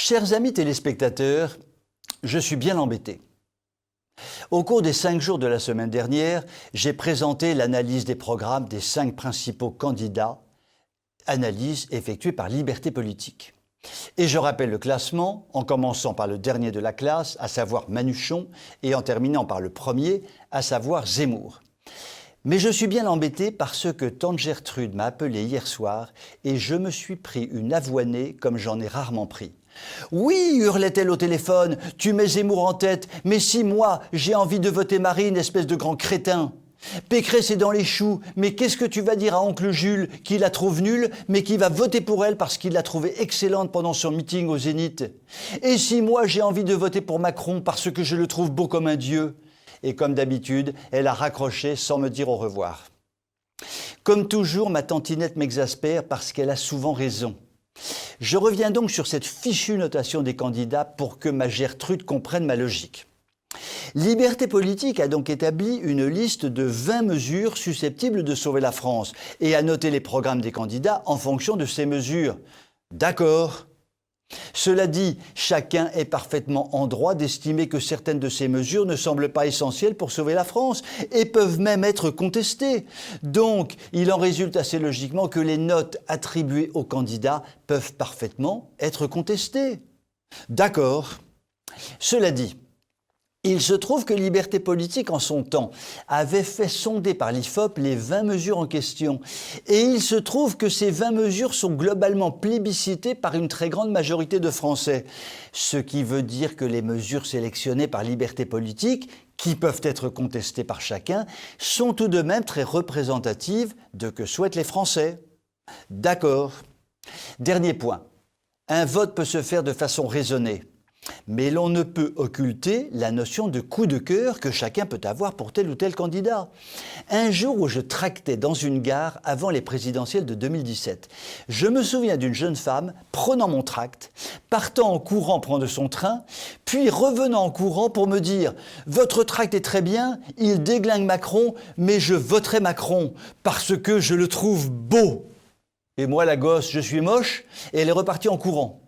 Chers amis téléspectateurs, je suis bien embêté. Au cours des 5 jours de la semaine dernière, j'ai présenté l'analyse des programmes des 5 principaux candidats, analyse effectuée par Liberté Politique. Et je rappelle le classement, en commençant par le dernier de la classe, à savoir Manuchon, et en terminant par le premier, à savoir Zemmour. Mais je suis bien embêté parce que tante Gertrude m'a appelé hier soir et je me suis pris une avoinée comme j'en ai rarement pris. « Oui, hurlait-elle au téléphone, tu mets Zemmour en tête, mais si moi, j'ai envie de voter Marine, espèce de grand crétin. Pécresse est dans les choux, mais qu'est-ce que tu vas dire à oncle Jules qui la trouve nulle, mais qui va voter pour elle parce qu'il l'a trouvée excellente pendant son meeting au Zénith? Et si moi, j'ai envie de voter pour Macron parce que je le trouve beau comme un dieu ?» Et comme d'habitude, elle a raccroché sans me dire au revoir. Comme toujours, ma tantinette m'exaspère parce qu'elle a souvent raison. Je reviens donc sur cette fichue notation des candidats pour que ma Gertrude comprenne ma logique. Liberté Politique a donc établi une liste de 20 mesures susceptibles de sauver la France et a noté les programmes des candidats en fonction de ces mesures. D'accord. Cela dit, chacun est parfaitement en droit d'estimer que certaines de ces mesures ne semblent pas essentielles pour sauver la France et peuvent même être contestées. Donc, il en résulte assez logiquement que les notes attribuées aux candidats peuvent parfaitement être contestées. D'accord. Cela dit, il se trouve que Liberté Politique, en son temps, avait fait sonder par l'IFOP les 20 mesures en question. Et il se trouve que ces 20 mesures sont globalement plébiscitées par une très grande majorité de Français. Ce qui veut dire que les mesures sélectionnées par Liberté Politique, qui peuvent être contestées par chacun, sont tout de même très représentatives de que souhaitent les Français. D'accord. Dernier point. Un vote peut se faire de façon raisonnée. Mais l'on ne peut occulter la notion de coup de cœur que chacun peut avoir pour tel ou tel candidat. Un jour où je tractais dans une gare avant les présidentielles de 2017, je me souviens d'une jeune femme prenant mon tract, partant en courant prendre son train, puis revenant en courant pour me dire « Votre tract est très bien, il déglingue Macron, mais je voterai Macron parce que je le trouve beau. » Et moi, la gosse, je suis moche, et elle est repartie en courant.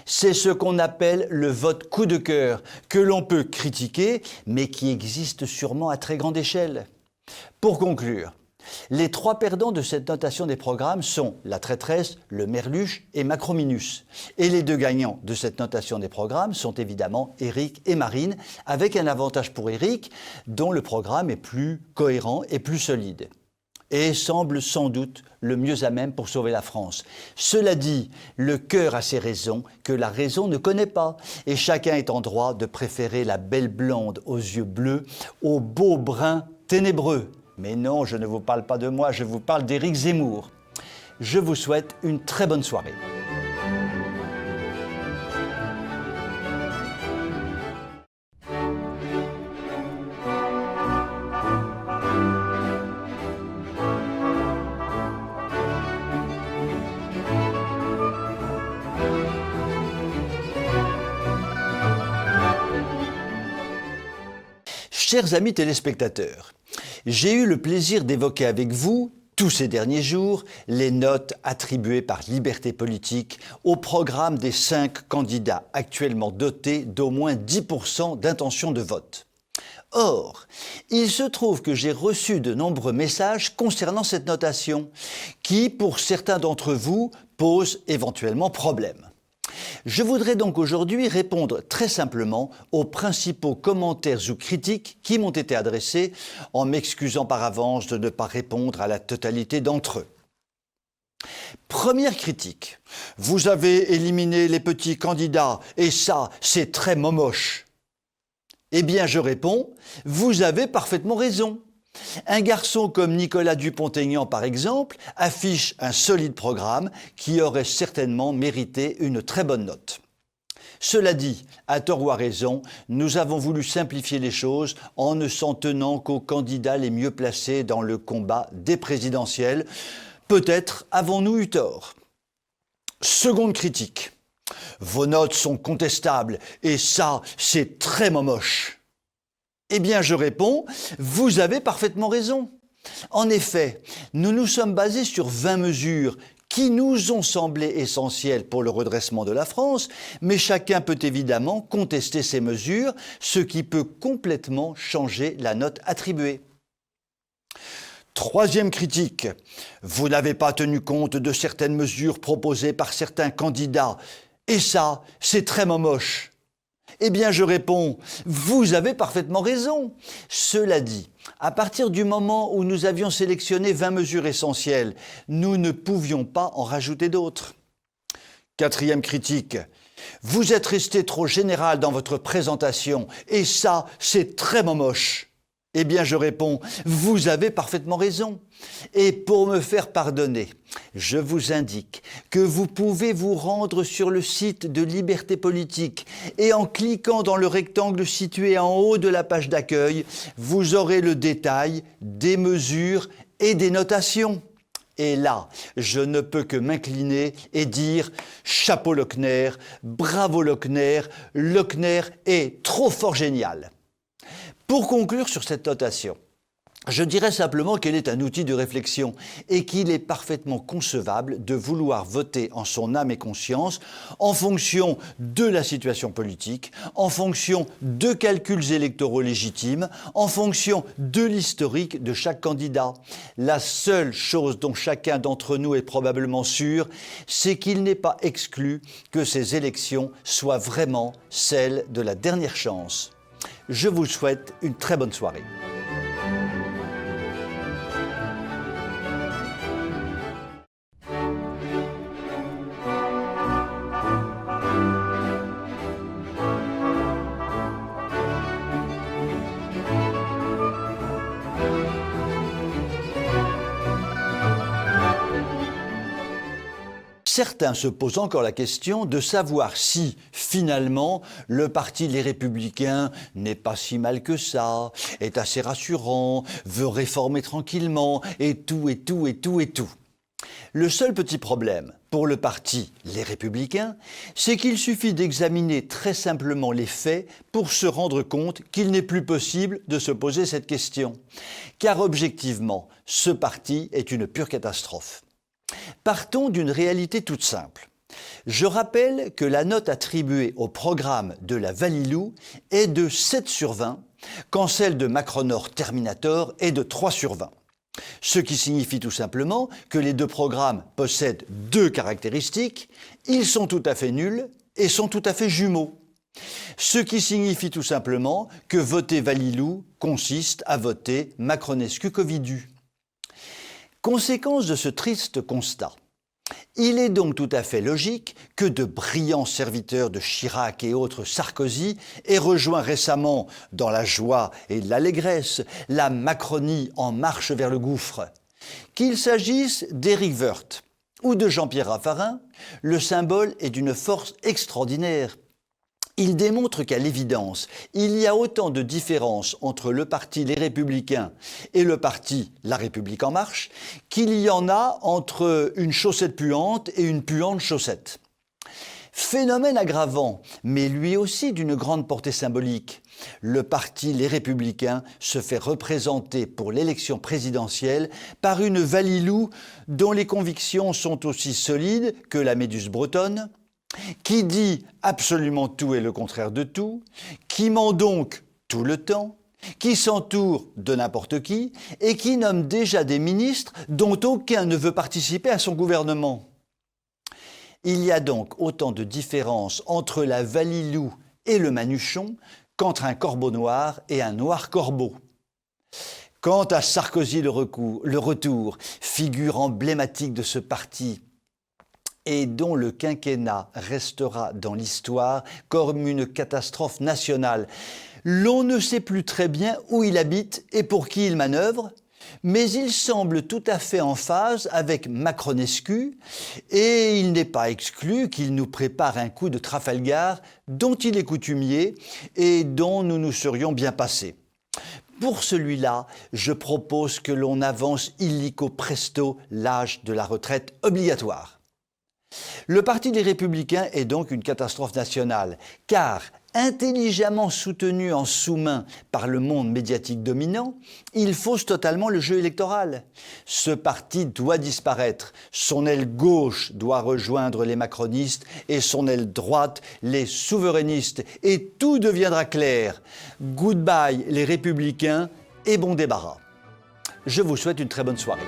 C'est ce qu'on appelle le vote coup de cœur, que l'on peut critiquer, mais qui existe sûrement à très grande échelle. Pour conclure, les 3 perdants de cette notation des programmes sont la traîtresse, le merluche et Macrominus. Et les 2 gagnants de cette notation des programmes sont évidemment Éric et Marine, avec un avantage pour Éric, dont le programme est plus cohérent et plus solide. Et semble sans doute le mieux à même pour sauver la France. Cela dit, le cœur a ses raisons que la raison ne connaît pas, et chacun est en droit de préférer la belle blonde aux yeux bleus au beau brun ténébreux. Mais non, je ne vous parle pas de moi, je vous parle d'Éric Zemmour. Je vous souhaite une très bonne soirée. Chers amis téléspectateurs, j'ai eu le plaisir d'évoquer avec vous, tous ces derniers jours, les notes attribuées par Liberté Politique au programme des 5 candidats actuellement dotés d'au moins 10% d'intention de vote. Or, il se trouve que j'ai reçu de nombreux messages concernant cette notation, qui, pour certains d'entre vous, pose éventuellement problème. Je voudrais donc aujourd'hui répondre très simplement aux principaux commentaires ou critiques qui m'ont été adressés, en m'excusant par avance de ne pas répondre à la totalité d'entre eux. Première critique. Vous avez éliminé les petits candidats et ça, c'est très momoche. Eh bien, je réponds, vous avez parfaitement raison. Un garçon comme Nicolas Dupont-Aignan, par exemple, affiche un solide programme qui aurait certainement mérité une très bonne note. Cela dit, à tort ou à raison, nous avons voulu simplifier les choses en ne s'en tenant qu'aux candidats les mieux placés dans le combat des présidentielles. Peut-être avons-nous eu tort. Seconde critique. Vos notes sont contestables et ça, c'est très moche. Eh bien, je réponds, vous avez parfaitement raison. En effet, nous nous sommes basés sur 20 mesures qui nous ont semblé essentielles pour le redressement de la France, mais chacun peut évidemment contester ces mesures, ce qui peut complètement changer la note attribuée. Troisième critique, vous n'avez pas tenu compte de certaines mesures proposées par certains candidats, et ça, c'est très moche. Eh bien, je réponds, vous avez parfaitement raison. Cela dit, à partir du moment où nous avions sélectionné 20 mesures essentielles, nous ne pouvions pas en rajouter d'autres. Quatrième critique, vous êtes resté trop général dans votre présentation, et ça, c'est très moche. Eh bien, je réponds, vous avez parfaitement raison. Et pour me faire pardonner, je vous indique que vous pouvez vous rendre sur le site de Liberté Politique et en cliquant dans le rectangle situé en haut de la page d'accueil, vous aurez le détail des mesures et des notations. Et là, je ne peux que m'incliner et dire « Chapeau Lochner, bravo Lochner, Lochner est trop fort génial ». Pour conclure sur cette notation, je dirais simplement qu'elle est un outil de réflexion et qu'il est parfaitement concevable de vouloir voter en son âme et conscience en fonction de la situation politique, en fonction de calculs électoraux légitimes, en fonction de l'historique de chaque candidat. La seule chose dont chacun d'entre nous est probablement sûr, c'est qu'il n'est pas exclu que ces élections soient vraiment celles de la dernière chance. Je vous souhaite une très bonne soirée. Certains se posent encore la question de savoir si, finalement, le parti Les Républicains n'est pas si mal que ça, est assez rassurant, veut réformer tranquillement, et tout. Le seul petit problème pour le parti Les Républicains, c'est qu'il suffit d'examiner très simplement les faits pour se rendre compte qu'il n'est plus possible de se poser cette question. Car objectivement, ce parti est une pure catastrophe. Partons d'une réalité toute simple. Je rappelle que la note attribuée au programme de la Valilou est de 7 sur 20, quand celle de Macronor Terminator est de 3 sur 20. Ce qui signifie tout simplement que les deux programmes possèdent deux caractéristiques, ils sont tout à fait nuls et sont tout à fait jumeaux. Ce qui signifie tout simplement que voter Valilou consiste à voter Macronescu Covidu. Conséquence de ce triste constat, il est donc tout à fait logique que de brillants serviteurs de Chirac et autres Sarkozy aient rejoint récemment, dans la joie et l'allégresse, la Macronie en marche vers le gouffre. Qu'il s'agisse d'Éric Woerth ou de Jean-Pierre Raffarin, le symbole est d'une force extraordinaire. Il démontre qu'à l'évidence, il y a autant de différences entre le parti Les Républicains et le parti La République En Marche qu'il y en a entre une chaussette puante et une puante chaussette. Phénomène aggravant, mais lui aussi d'une grande portée symbolique. Le parti Les Républicains se fait représenter pour l'élection présidentielle par une Valilou dont les convictions sont aussi solides que la Méduse bretonne, qui dit absolument tout et le contraire de tout, qui ment donc tout le temps, qui s'entoure de n'importe qui et qui nomme déjà des ministres dont aucun ne veut participer à son gouvernement. Il y a donc autant de différences entre la Valilou et le Manuchon qu'entre un corbeau noir et un noir corbeau. Quant à Sarkozy le retour, figure emblématique de ce parti, et dont le quinquennat restera dans l'histoire comme une catastrophe nationale. L'on ne sait plus très bien où il habite et pour qui il manœuvre, mais il semble tout à fait en phase avec Macronescu et il n'est pas exclu qu'il nous prépare un coup de Trafalgar dont il est coutumier et dont nous nous serions bien passés. Pour celui-là, je propose que l'on avance illico presto l'âge de la retraite obligatoire. Le Parti des Républicains est donc une catastrophe nationale, car intelligemment soutenu en sous-main par le monde médiatique dominant, il fausse totalement le jeu électoral. Ce parti doit disparaître, son aile gauche doit rejoindre les macronistes et son aile droite les souverainistes, et tout deviendra clair. Goodbye les républicains et bon débarras. Je vous souhaite une très bonne soirée.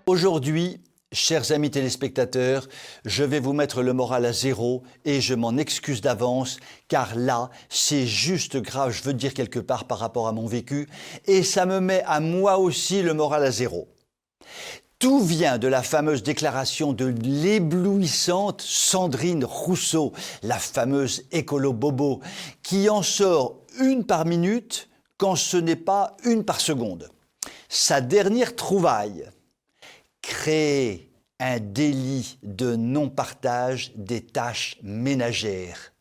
Aujourd'hui, chers amis téléspectateurs, je vais vous mettre le moral à zéro et je m'en excuse d'avance car là, c'est juste grave, je veux dire quelque part par rapport à mon vécu et ça me met à moi aussi le moral à zéro. Tout vient de la fameuse déclaration de l'éblouissante Sandrine Rousseau, la fameuse écolo-bobo, qui en sort une par minute quand ce n'est pas une par seconde. Sa dernière trouvaille: créer un délit de non-partage des tâches ménagères.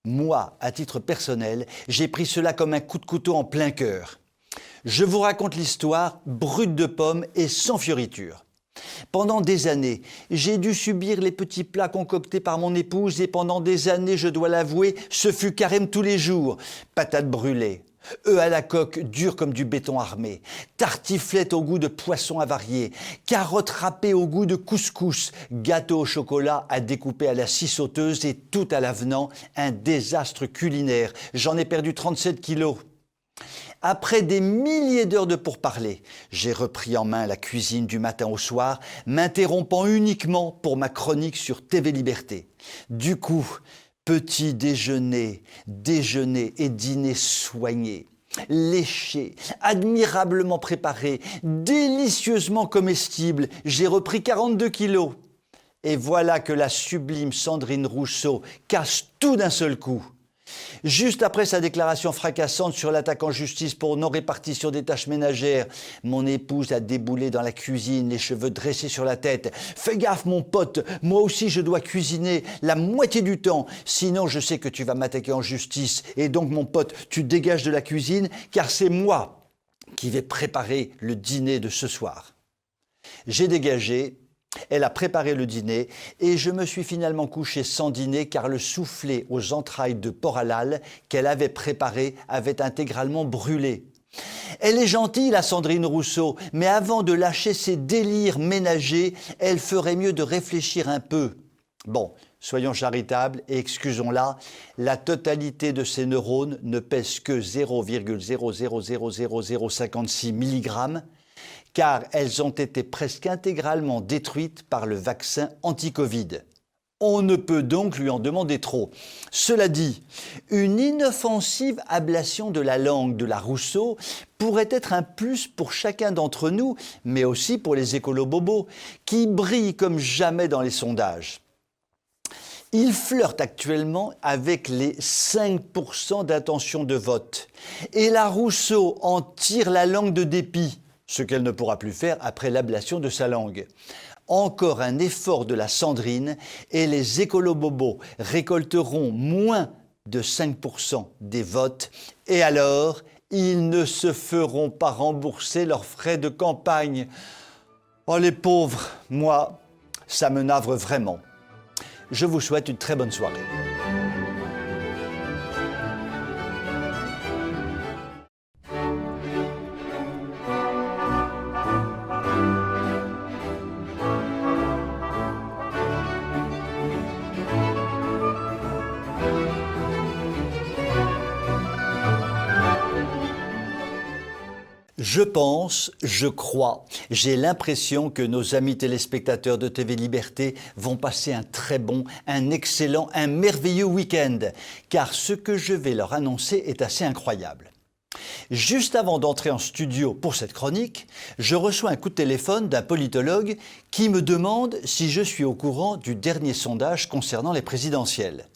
Moi, à titre personnel, j'ai pris cela comme un coup de couteau en plein cœur. Je vous raconte l'histoire brute de pomme et sans fioriture. Pendant des années, j'ai dû subir les petits plats concoctés par mon épouse et pendant des années, je dois l'avouer, ce fut carême tous les jours. Patates brûlées, œufs à la coque durs comme du béton armé, tartiflettes au goût de poisson avarié, carottes râpées au goût de couscous, gâteaux au chocolat à découper à la scie sauteuse et tout à l'avenant, un désastre culinaire. J'en ai perdu 37 kilos. Après des milliers d'heures de pourparlers, j'ai repris en main la cuisine du matin au soir, m'interrompant uniquement pour ma chronique sur TV Liberté. Du coup, petit déjeuner, déjeuner et dîner soignés, léchés, admirablement préparés, délicieusement comestibles, j'ai repris 42 kilos. Et voilà que la sublime Sandrine Rousseau casse tout d'un seul coup. Juste après sa déclaration fracassante sur l'attaque en justice pour non-répartition des tâches ménagères, mon épouse a déboulé dans la cuisine, les cheveux dressés sur la tête. « Fais gaffe mon pote, moi aussi je dois cuisiner la moitié du temps, sinon je sais que tu vas m'attaquer en justice. Et donc mon pote, tu dégages de la cuisine car c'est moi qui vais préparer le dîner de ce soir. » J'ai dégagé. Elle a préparé le dîner et je me suis finalement couché sans dîner car le soufflé aux entrailles de porc halal qu'elle avait préparé avait intégralement brûlé. Elle est gentille, la Sandrine Rousseau, mais avant de lâcher ses délires ménagers, elle ferait mieux de réfléchir un peu. Bon, soyons charitables et excusons-la, la totalité de ses neurones ne pèse que 0,0000056 mg, car elles ont été presque intégralement détruites par le vaccin anti-Covid. On ne peut donc lui en demander trop. Cela dit, une inoffensive ablation de la langue de la Rousseau pourrait être un plus pour chacun d'entre nous, mais aussi pour les écolos-bobos, qui brillent comme jamais dans les sondages. Il flirte actuellement avec les 5% d'intention de vote. Et la Rousseau en tire la langue de dépit, ce qu'elle ne pourra plus faire après l'ablation de sa langue. Encore un effort de la Sandrine et les écolos-bobos récolteront moins de 5% des votes et alors ils ne se feront pas rembourser leurs frais de campagne. Oh les pauvres, moi, ça me navre vraiment. Je vous souhaite une très bonne soirée. Je pense, je crois, j'ai l'impression que nos amis téléspectateurs de TV Liberté vont passer un très bon, un excellent, un merveilleux week-end, car ce que je vais leur annoncer est assez incroyable. Juste avant d'entrer en studio pour cette chronique, je reçois un coup de téléphone d'un politologue qui me demande si je suis au courant du dernier sondage concernant les présidentielles.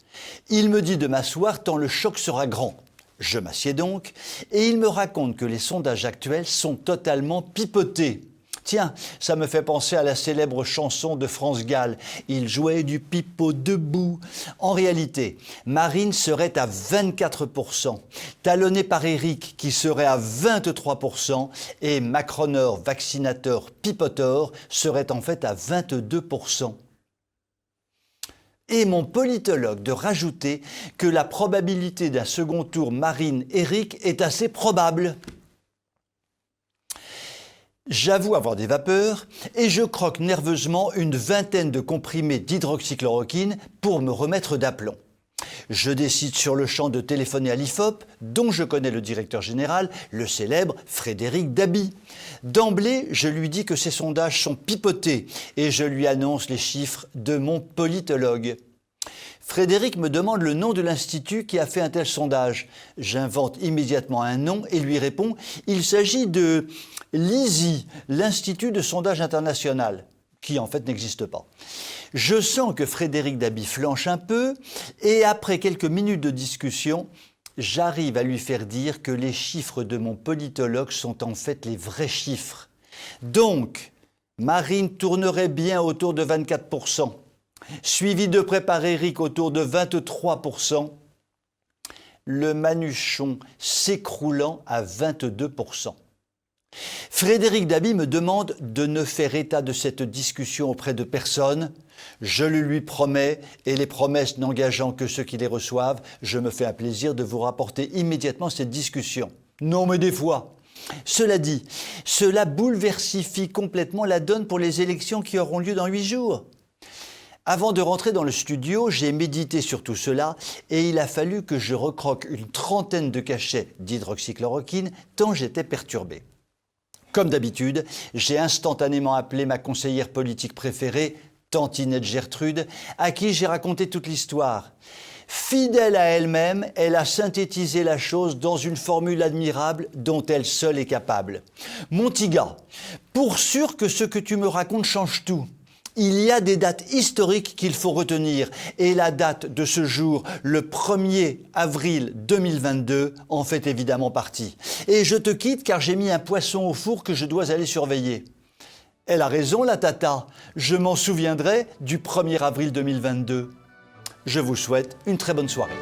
Il me dit de m'asseoir tant le choc sera grand. Je m'assieds donc, et il me raconte que les sondages actuels sont totalement pipotés. Tiens, ça me fait penser à la célèbre chanson de France Gall. Il jouait du pipeau debout. En réalité, Marine serait à 24%, talonnée par Éric qui serait à 23%, et Macroneur, vaccinateur, pipoteur serait en fait à 22%. Et mon politologue de rajouter que la probabilité d'un second tour Marine-Éric est assez probable. J'avoue avoir des vapeurs et je croque nerveusement une vingtaine de comprimés d'hydroxychloroquine pour me remettre d'aplomb. Je décide sur le champ de téléphoner à l'IFOP, dont je connais le directeur général, le célèbre Frédéric Dabi. D'emblée, je lui dis que ces sondages sont pipotés et je lui annonce les chiffres de mon politologue. Frédéric me demande le nom de l'institut qui a fait un tel sondage. J'invente immédiatement un nom et lui réponds « Il s'agit de l'ISI, l'Institut de sondage international », qui en fait n'existe pas. Je sens que Frédéric Dabi flanche un peu et après quelques minutes de discussion, j'arrive à lui faire dire que les chiffres de mon politologue sont en fait les vrais chiffres. Donc, Marine tournerait bien autour de 24%. Suivi de près par Éric autour de 23%, le Manuchon s'écroulant à 22%. Frédéric Dabi me demande de ne faire état de cette discussion auprès de personne. Je le lui promets, et les promesses n'engageant que ceux qui les reçoivent, je me fais un plaisir de vous rapporter immédiatement cette discussion. Non mais des fois. Cela dit, cela bouleversifie complètement la donne pour les élections qui auront lieu dans 8 jours. Avant de rentrer dans le studio, j'ai médité sur tout cela et il a fallu que je recroque une trentaine de cachets d'hydroxychloroquine tant j'étais perturbé. Comme d'habitude, j'ai instantanément appelé ma conseillère politique préférée, Tantinette Gertrude, à qui j'ai raconté toute l'histoire. Fidèle à elle-même, elle a synthétisé la chose dans une formule admirable dont elle seule est capable. « Mon petit gars, pour sûr que ce que tu me racontes change tout. Il y a des dates historiques qu'il faut retenir et la date de ce jour, le 1er avril 2022, en fait évidemment partie. Et je te quitte car j'ai mis un poisson au four que je dois aller surveiller. » Elle a raison, la tata. Je m'en souviendrai du 1er avril 2022. Je vous souhaite une très bonne soirée.